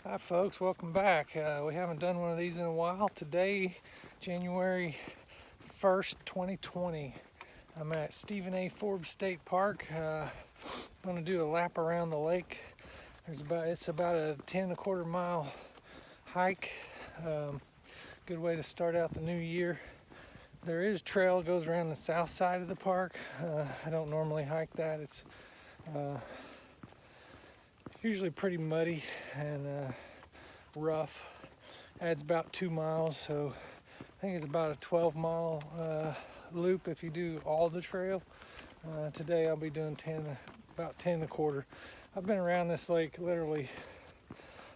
Hi folks, welcome back. We haven't done one of these in a while. Today, January 1st, 2020, I'm at Steven A Forbes State Park. I'm going to do a lap around the lake. It's about a 10.25 mile hike. Good way to start out the new year. There is a trail that goes around the south side of the park. I don't normally hike that. It's usually pretty muddy and rough. Adds about 2 miles, so I think it's about a 12-mile loop if you do all the trail. Today I'll be doing about 10.25. I've been around this lake literally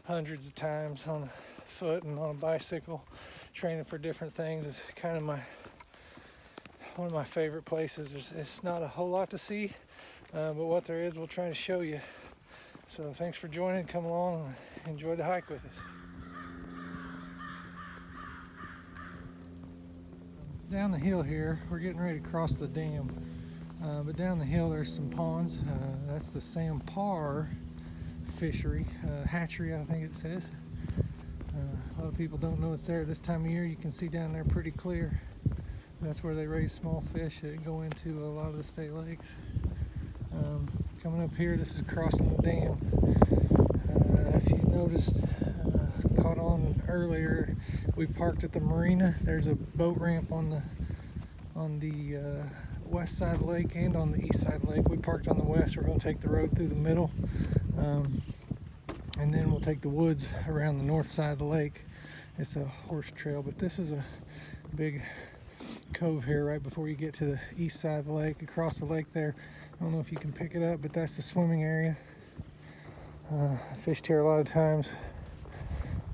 hundreds of times on foot and on a bicycle, training for different things. It's kind of one of my favorite places. It's not a whole lot to see, but what there is, we'll try to show you. So thanks for joining. Come along and enjoy the hike with us. Down the hill here, we're getting ready to cross the dam. But down the hill there's some ponds. That's the Sampar fishery, hatchery I think it says. A lot of people don't know it's there this time of year. You can see down there pretty clear. That's where they raise small fish that go into a lot of the state lakes. Coming up here, this is crossing the dam. If you noticed, caught on earlier, we parked at the marina. There's a boat ramp on the west side of the lake and on the east side of the lake. We parked on the west. We're going to take the road through the middle, and then we'll take the woods around the north side of the lake. It's a horse trail, but this is a big cove here right before you get to the east side of the lake. Across the lake there, I don't know if you can pick it up, but that's the swimming area. I fished here a lot of times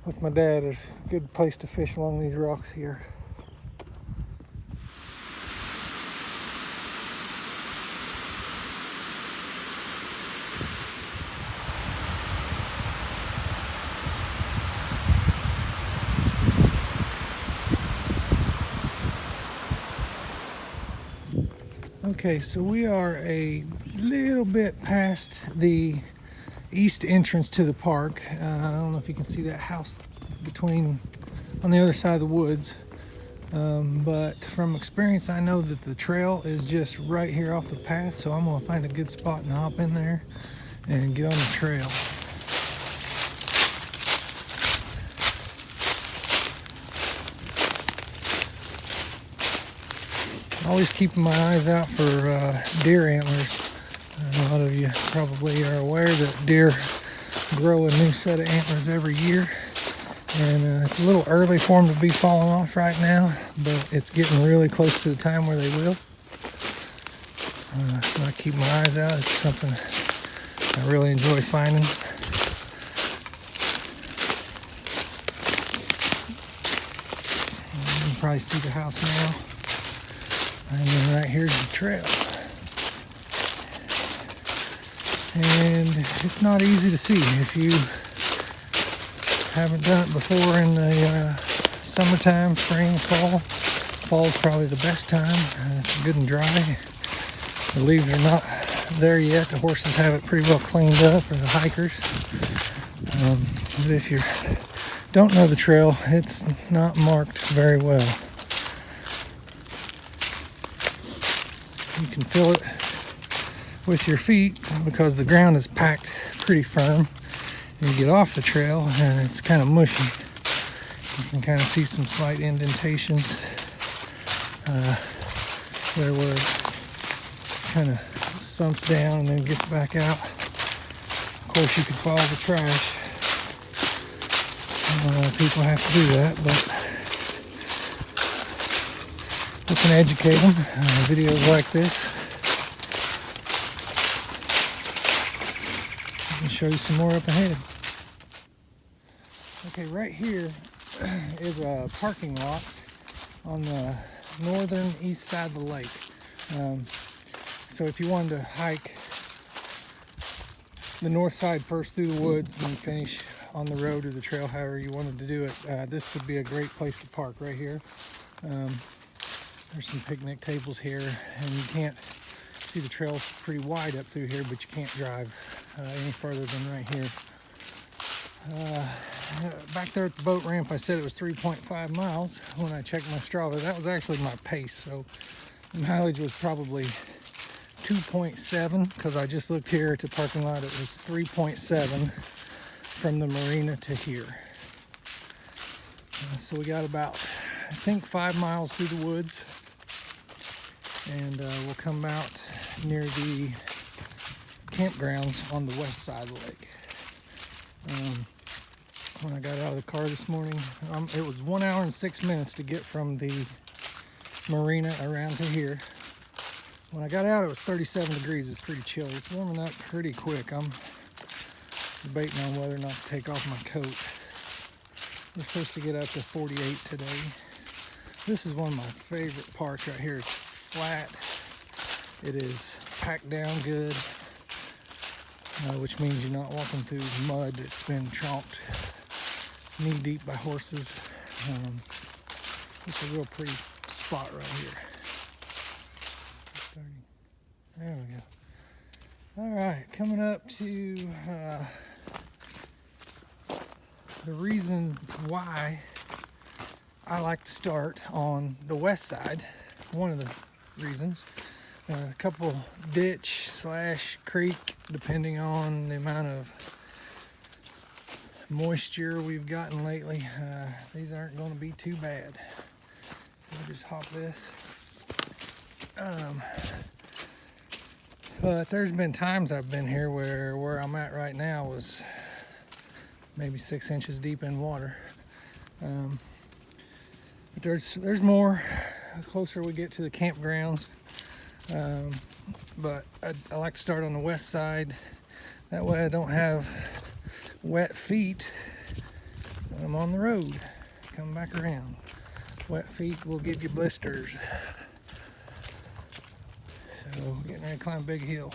with my dad. It's a good place to fish along these rocks here. Okay, so we are a little bit past the east entrance to the park. I don't know if you can see that house on the other side of the woods. But from experience, I know that the trail is just right here off the path, so I'm going to find a good spot and hop in there and get on the trail. Always keeping my eyes out for deer antlers. A lot of you probably are aware that deer grow a new set of antlers every year, and it's a little early for them to be falling off right now, but it's getting really close to the time where they will. So I keep my eyes out. It's something I really enjoy finding. You can probably see the house now. And then right here's the trail. And it's not easy to see if you haven't done it before in the summertime, spring, fall. Fall's probably the best time. It's good and dry. The leaves are not there yet. The horses have it pretty well cleaned up, or the hikers. But if you don't know the trail, it's not marked very well. You can feel it with your feet because the ground is packed pretty firm. And you get off the trail and it's kind of mushy. You can kind of see some slight indentations where it kind of sumps down and then gets back out. Of course, you could follow the trash. People have to do that, but we can educate them. Videos like this. I can show you some more up ahead. Okay, right here is a parking lot on the northern east side of the lake. So if you wanted to hike the north side first through the woods and then finish on the road or the trail, however you wanted to do it, this would be a great place to park right here. There's some picnic tables here, and you can't see the trail's pretty wide up through here, but you can't drive any further than right here. Back there at the boat ramp, I said it was 3.5 miles when I checked my Strava. That was actually my pace, so the mileage was probably 2.7 because I just looked here at the parking lot. It was 3.7 from the marina to here. So we got about, I think, 5 miles through the woods, and we'll come out near the campgrounds on the west side of the lake. When I got out of the car this morning, it was 1 hour and 6 minutes to get from the marina around to here. When I got out, it was 37 degrees. It's pretty chilly. It's warming up pretty quick. I'm debating on whether or not to take off my coat. We're supposed to get up to 48 today. This is one of my favorite parts right here. It's flat. It is packed down good, which means you're not walking through mud that's been tromped knee deep by horses. It's a real pretty spot right here. There we go. All right, coming up to the reason why I like to start on the west side. One of the reasons. A couple ditch / creek, depending on the amount of moisture we've gotten lately. These aren't going to be too bad. So we'll just hop this. But there's been times I've been here where I'm at right now was maybe 6 inches deep in water. But there's more the closer we get to the campgrounds. But I like to start on the west side. That way I don't have wet feet when I'm on the road. Come back around. Wet feet will give you blisters. So getting ready to climb a big hill.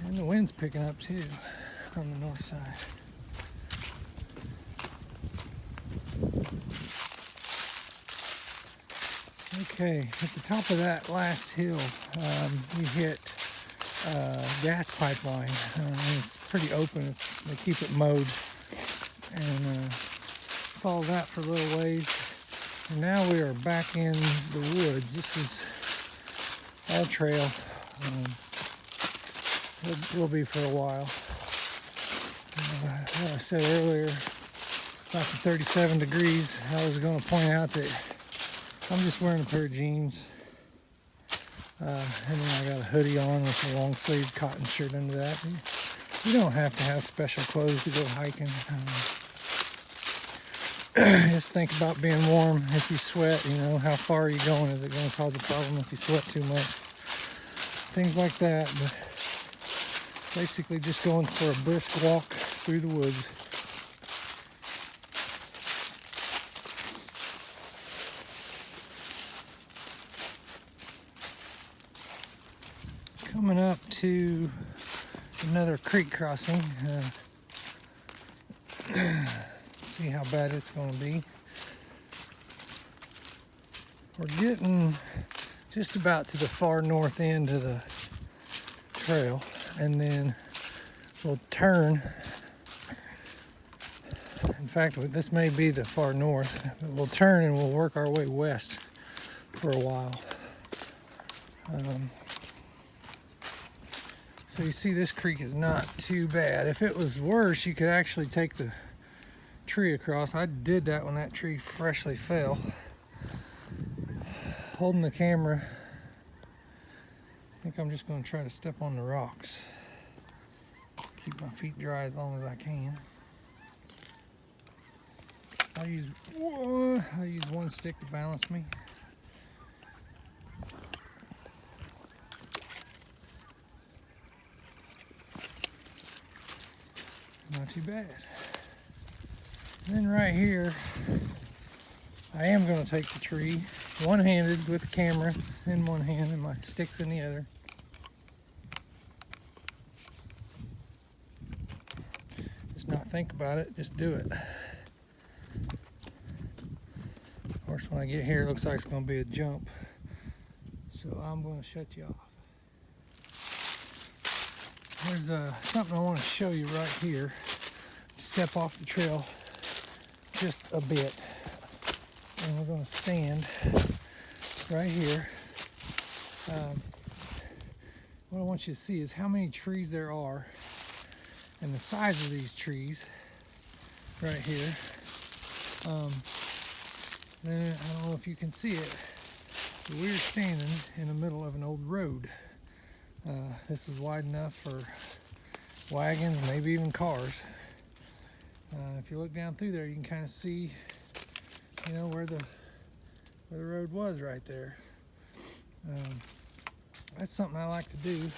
And the wind's picking up too on the north side. Okay, at the top of that last hill, we hit gas pipeline. It's pretty open. They keep it mowed, and follow that for a little ways. And now we are back in the woods. This is our trail. It will be for a while. As I said earlier, about the 37 degrees. I was going to point out that I'm just wearing a pair of jeans, and then I got a hoodie on with a long sleeve cotton shirt under that. You don't have to have special clothes to go hiking. Just think about being warm. If you sweat, how far are you going? Is it going to cause a problem if you sweat too much? Things like that. But basically just going for a brisk walk through the woods. Coming up to another creek crossing. See how bad it's going to be. We're getting just about to the far north end of the trail, and then we'll turn. In fact, this may be the far north. We'll turn and we'll work our way west for a while. So you see, this creek is not too bad. If it was worse, you could actually take the tree across. I did that when that tree freshly fell. Holding the camera, I think I'm just going to try to step on the rocks. Keep my feet dry as long as I can. I'll use one stick to balance me. Not too bad. And then right here, I am going to take the tree one-handed with the camera in one hand and my sticks in the other. Just not think about it, just do it. Of course, when I get here, it looks like it's going to be a jump. So I'm going to shut you off. There's something I want to show you right here. Step off the trail just a bit, and we're going to stand right here. What I want you to see is how many trees there are and the size of these trees right here. Then I don't know if you can see it, but we're standing in the middle of an old road. This is wide enough for wagons, maybe even cars. If you look down through there, you can kind of see, you know, where the road was right there. That's something I like to do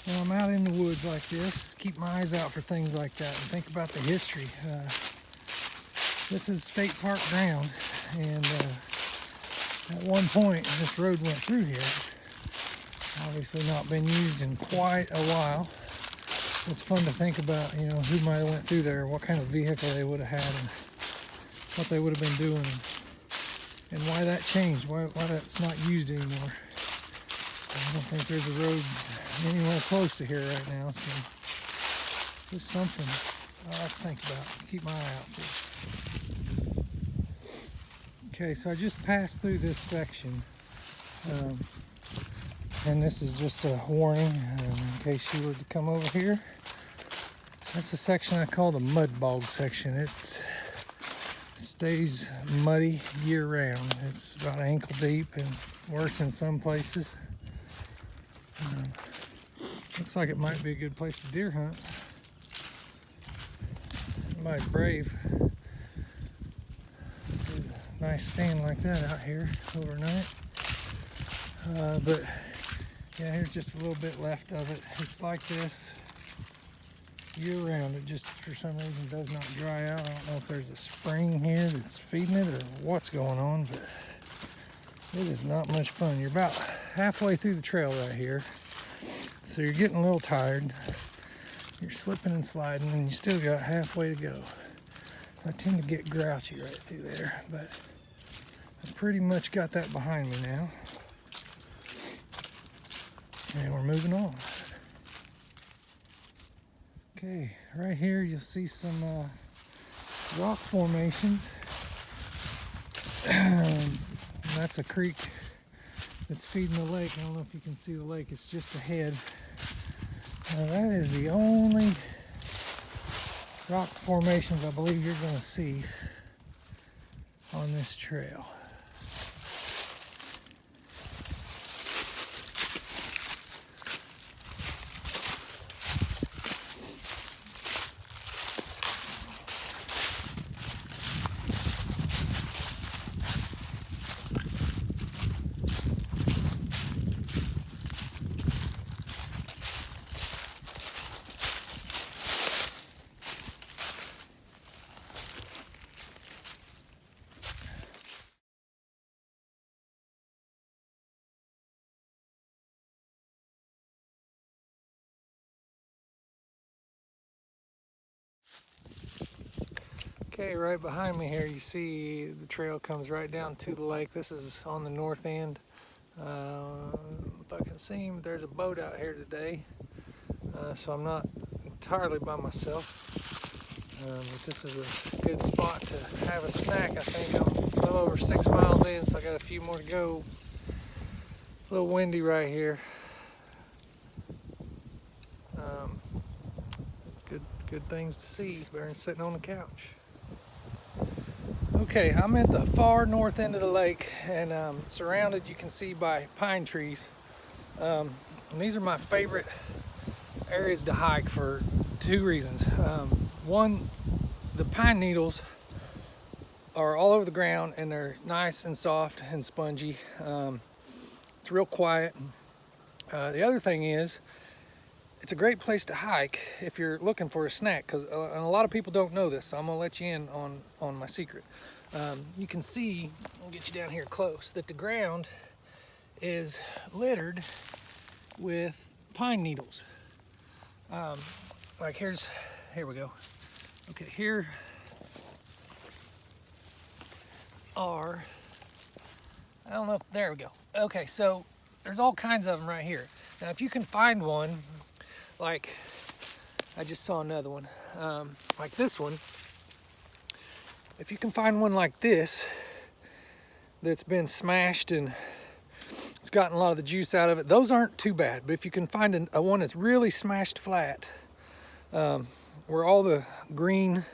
when I'm out in the woods like this. Keep my eyes out for things like that and think about the history. This is state park ground, and at one point this road went through here. Obviously not been used in quite a while. It's fun to think about, you know, who might have went through there, what kind of vehicle they would have had, and what they would have been doing, and why that changed, why that's not used anymore. I don't think there's a road anywhere close to here right now, so just something I like to think about, keep my eye out for. Okay, so I just passed through this section, and this is just a warning in case you were to come over here. That's the section I call the mud bog section. It stays muddy year round. It's about ankle deep and worse in some places. Looks like it might be a good place to deer hunt. Somebody's brave. Nice stand like that out here overnight. But yeah, here's just a little bit left of it. It's like this year round. It just for some reason does not dry out. I don't know if there's a spring here that's feeding it or what's going on, but it is not much fun. You're about halfway through the trail right here, so you're getting a little tired. You're slipping and sliding, and you still got halfway to go. I tend to get grouchy right through there, but I pretty much got that behind me now. And we're moving on. Okay, right here you'll see some rock formations. And that's a creek that's feeding the lake. I don't know if you can see the lake, it's just ahead. Now that is the only rock formations I believe you're going to see on this trail. Okay, right behind me here you see the trail comes right down to the lake. This is on the north end. If I can see him, there's a boat out here today, so I'm not entirely by myself. But this is a good spot to have a snack. I think I'm a little over 6 miles in, so I got a few more to go. A little windy right here. Good things to see better than sitting on the couch. Okay, I'm at the far north end of the lake, and surrounded, you can see, by pine trees. And these are my favorite areas to hike for two reasons. One, the pine needles are all over the ground, and they're nice and soft and spongy. It's real quiet. The other thing is, it's a great place to hike if you're looking for a snack, because a lot of people don't know this, so I'm gonna let you in on my secret. You can see, I'll get you down here close, that the ground is littered with pine needles. Like here we go. Okay, here are, I don't know, there we go. Okay, so there's all kinds of them right here. Now if you can find one, Like, I just saw another one, like this one. If you can find one like this that's been smashed and it's gotten a lot of the juice out of it, those aren't too bad. But if you can find a one that's really smashed flat, where all the green,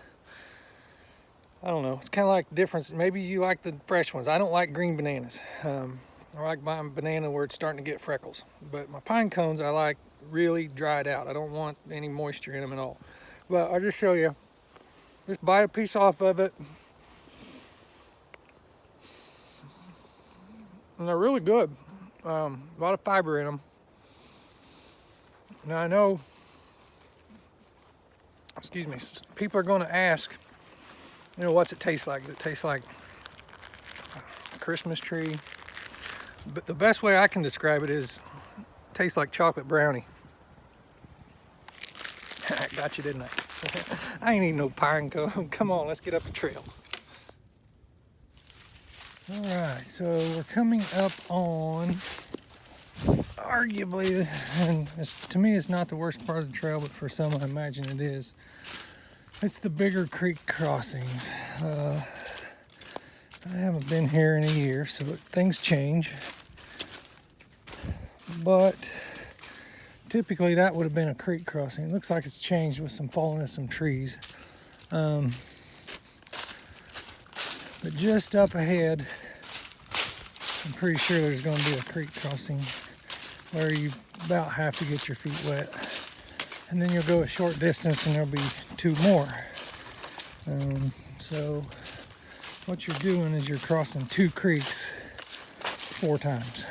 I don't know, it's kind of like difference. Maybe you like the fresh ones. I don't like green bananas. I like buying banana where it's starting to get freckles. But my pine cones I like really dried out. I don't want any moisture in them at all. But I'll just show you. Just bite a piece off of it. And they're really good. A lot of fiber in them. Now I know, excuse me, people are going to ask, you know, what's it taste like? Does it taste like a Christmas tree? But the best way I can describe it is, it tastes like chocolate brownie. Got you, didn't I? I ain't eating no pine cone. Come on, let's get up the trail. All right, so we're coming up on, arguably, and to me it's not the worst part of the trail, but for some I imagine it is. It's the bigger creek crossings. I haven't been here in a year, so things change. But typically that would have been a creek crossing. It looks like it's changed with some falling of some trees. But just up ahead, I'm pretty sure there's going to be a creek crossing where you about have to get your feet wet. And then you'll go a short distance and there'll be two more. So what you're doing is you're crossing two creeks 4 times.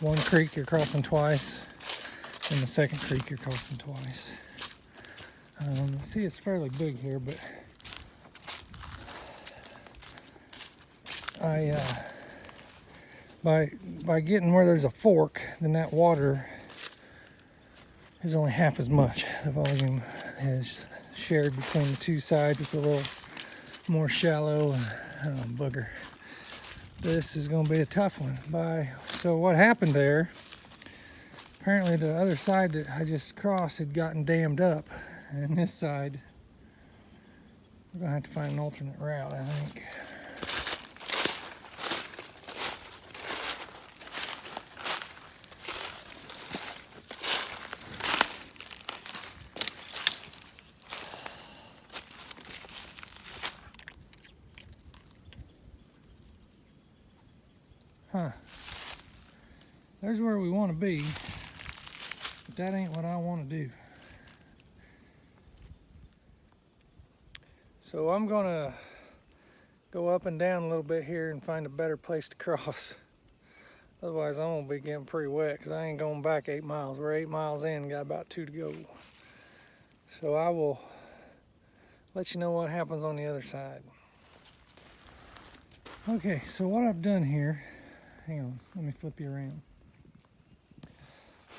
One creek you're crossing twice, and the second creek you're crossing twice. See, it's fairly big here, but by getting where there's a fork, then that water is only half as much. The volume is shared between the two sides. It's a little more shallow and booger. This is going to be a tough one. So what happened there, apparently the other side that I just crossed had gotten dammed up, and this side we're going to have to find an alternate route, I think. Huh. There's where we want to be, but that ain't what I want to do. So I'm gonna go up and down a little bit here and find a better place to cross. Otherwise I'm gonna be getting pretty wet because I ain't going back 8 miles. We're 8 miles in and got about 2 to go. So I will let you know what happens on the other side. Okay, so what I've done here, hang on, let me flip you around.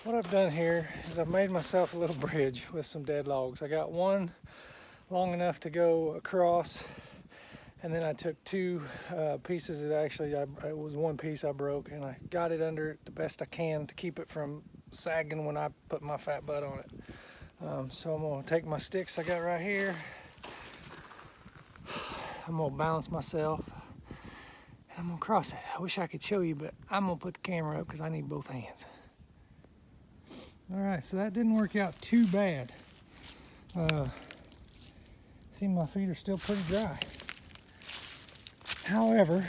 What I've done here is I've made myself a little bridge with some dead logs. I got one long enough to go across, and then I took 2 pieces that actually, it was one piece I broke, and I got it under it the best I can to keep it from sagging when I put my fat butt on it. So I'm gonna take my sticks I got right here. I'm gonna balance myself. I'm gonna cross it. I wish I could show you, but I'm gonna put the camera up because I need both hands. All right, so that didn't work out too bad. See, my feet are still pretty dry. However,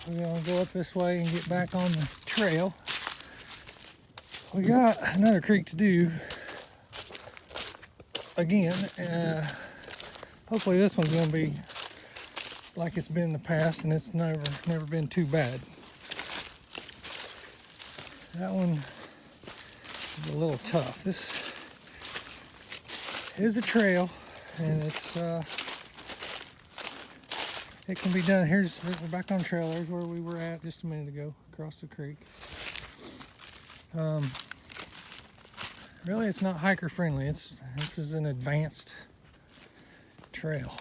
we're gonna go up this way and get back on the trail. We got another creek to do again. Hopefully this one's gonna be like it's been in the past, and it's never been too bad. That one is a little tough. This is a trail, and it can be done. We're back on trail. There's where we were at just a minute ago, across the creek. Really, it's not hiker friendly. This is an advanced trail.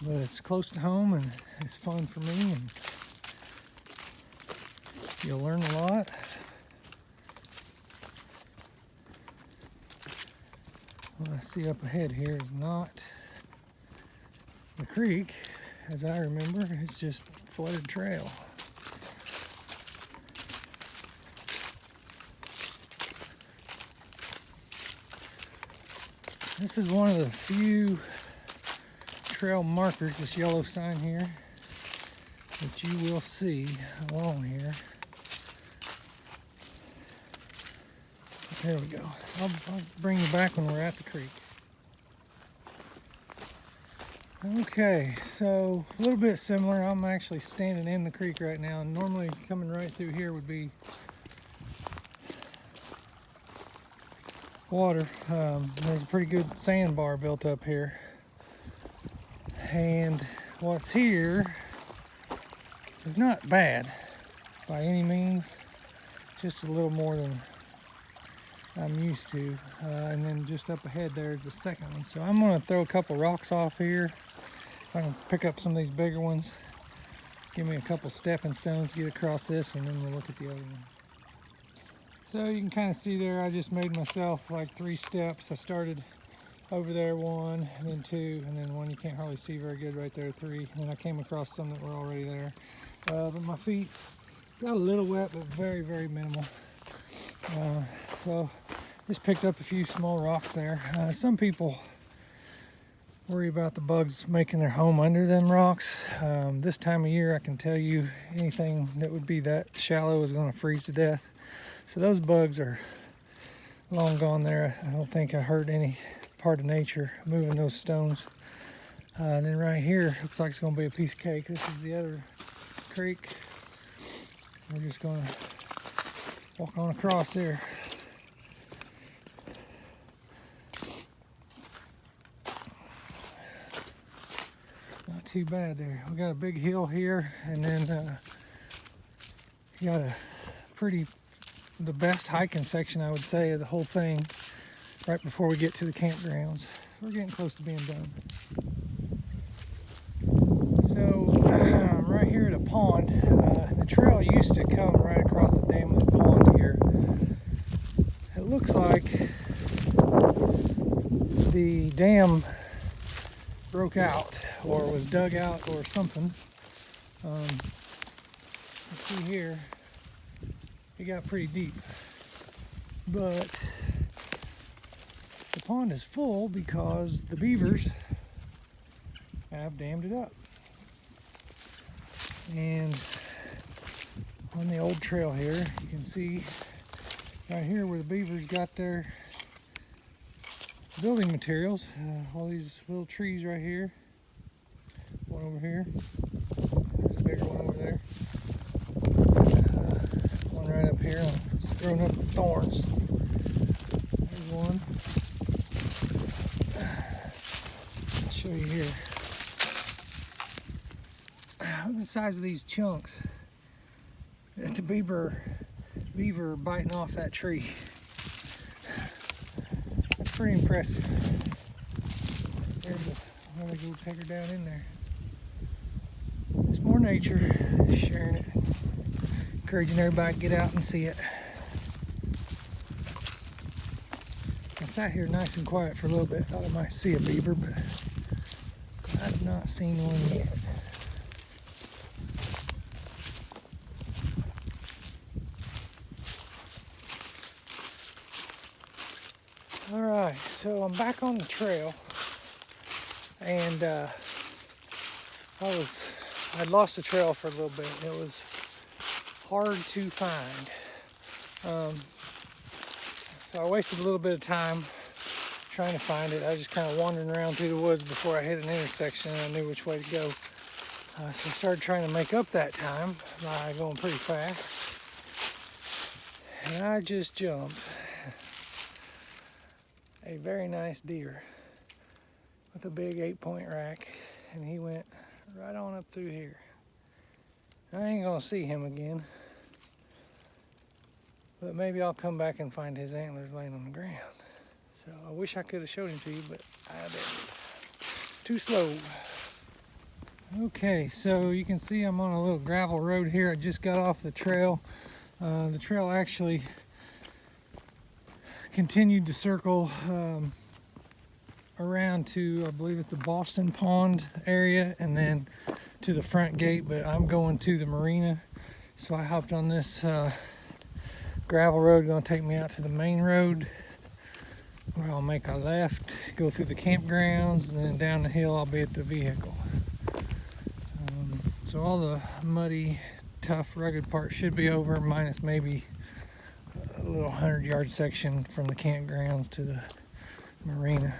But it's close to home and it's fun for me, and you'll learn a lot. What I see up ahead here is not the creek, as I remember. It's just flooded trail. This is one of the few trail markers, this yellow sign here, that you will see along here. There we go. I'll bring you back when we're at the creek. Okay, so a little bit similar. I'm actually standing in the creek right now, and normally coming right through here would be water. There's a pretty good sandbar built up here, and what's here is not bad by any means, just a little more than I'm used to. And then just up ahead there's the second one. So I'm going to throw a couple rocks off here. If I can pick up some of these bigger ones, give me a couple stepping stones to get across this, and then we'll look at the other one. So you can kind of see there, I just made myself like 3 steps. I started over there, 1, and then 2, and then 1 you can't hardly see very good right there, 3. And then I came across some that were already there. But my feet got a little wet, but very, very minimal. So just picked up a few small rocks there. Some people worry about the bugs making their home under them rocks. This time of year, I can tell you anything that would be that shallow is going to freeze to death. So those bugs are long gone there. I don't think I hurt any part of nature moving those stones. And then right here, looks like it's going to be a piece of cake. This is the other creek. We're just going to walk on across there. Not too bad there. We got a big hill here, and then you got the best hiking section, I would say, of the whole thing right before we get to the campgrounds. So we're getting close to being done. So right here at a pond, the trail used to come right across the dam of the pond here. It looks like the dam broke out or was dug out or something. You see here, it got pretty deep, but the pond is full because the beavers have dammed it up. And on the old trail here, you can see right here where the beavers got their building materials. All these little trees right here. One over here. There's a bigger one over there. One right up here. It's grown up with thorns. There's one. I'll show you here. Look at the size of these chunks. The beaver biting off that tree. That's pretty impressive. There's another little pecker down in there. It's more nature, just sharing it. Encouraging everybody to get out and see it. I sat here nice and quiet for a little bit. Thought I might see a beaver, but I've not seen one yet. Alright, so I'm back on the trail, and I'd lost the trail for a little bit. It was hard to find. So I wasted a little bit of time trying to find it. I was just kind of wandering around through the woods before I hit an intersection and I knew which way to go. So I started trying to make up that time by going pretty fast. And I just jumped a very nice deer with a big 8-point rack, and he went right on up through here. I ain't gonna see him again, but maybe I'll come back and find his antlers laying on the ground. So I wish I could have showed him to you, but I didn't. Too slow. Okay, so you can see I'm on a little gravel road here. I just got off the trail. The trail actually continued to circle around to, I believe it's the Boston Pond area, and then to the front gate, but I'm going to the marina. So I hopped on this gravel road, going to take me out to the main road, where I'll make a left, go through the campgrounds, and then down the hill I'll be at the vehicle. So all the muddy, tough, rugged part should be over, minus maybe a little 100-yard section from the campgrounds to the marina.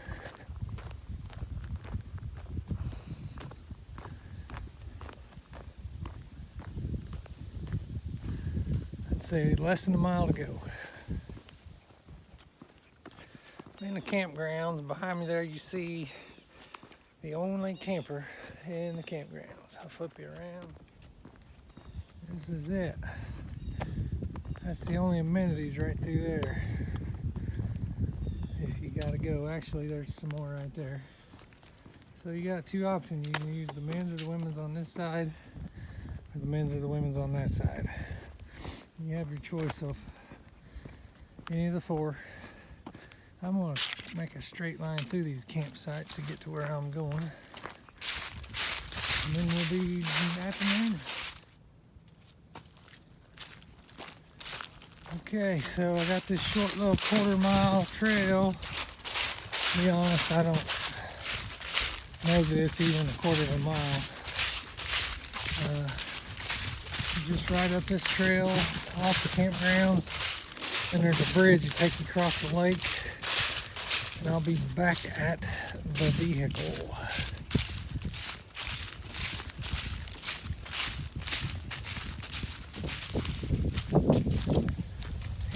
I'd say less than a mile to go. In the campgrounds, behind me there you see the only camper in the campgrounds. I'll flip you around. This is it. That's the only amenities right through there. If you gotta go, actually there's some more right there. So you got two options. You can use the men's or the women's on this side, or the men's or the women's on that side. You have your choice of any of the four. I'm gonna make a straight line through these campsites to get to where I'm going. And then we'll be at the marina. Okay, so I got this short little quarter-mile trail. To be honest, I don't know that it's even a quarter of a mile. You just ride up this trail off the campgrounds, and there's a bridge to take you across the lake. And I'll be back at the vehicle.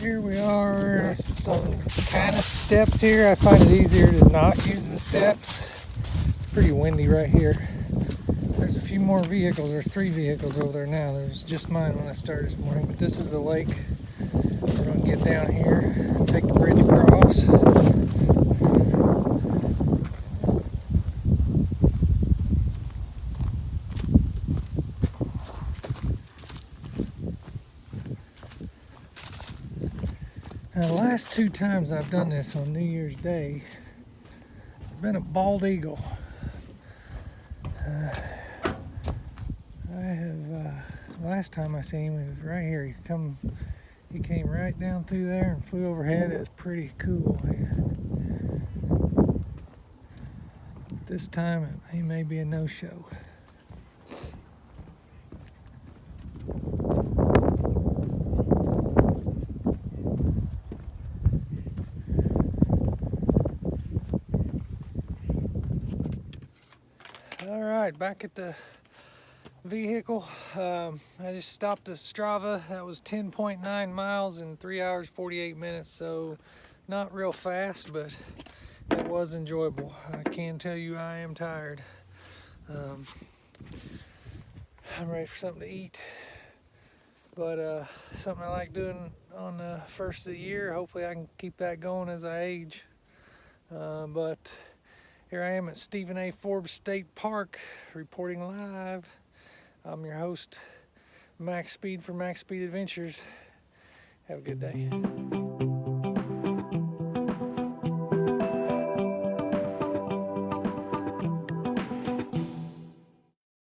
Here we are, some kind of steps here. I find it easier to not use the steps. It's pretty windy right here. There's a few more vehicles. There's 3 vehicles over there now. There's just mine when I started this morning, but this is the lake. We're going to get down here and take the bridge across. Now, the last 2 times I've done this on New Year's Day, I've been a bald eagle. Last time I seen him, he was right here. He came right down through there and flew overhead. It was pretty cool. But this time, he may be a no-show. All right, back at the vehicle. I just stopped at Strava. That was 10.9 miles in 3 hours 48 minutes, so not real fast, but it was enjoyable. I can tell you I am tired. I'm ready for something to eat, but something I like doing on the first of the year. Hopefully I can keep that going as I age. But here I am at Steven A Forbes State Park, reporting live. I'm your host, Max Speed for Max Speed Adventures. Have a good day.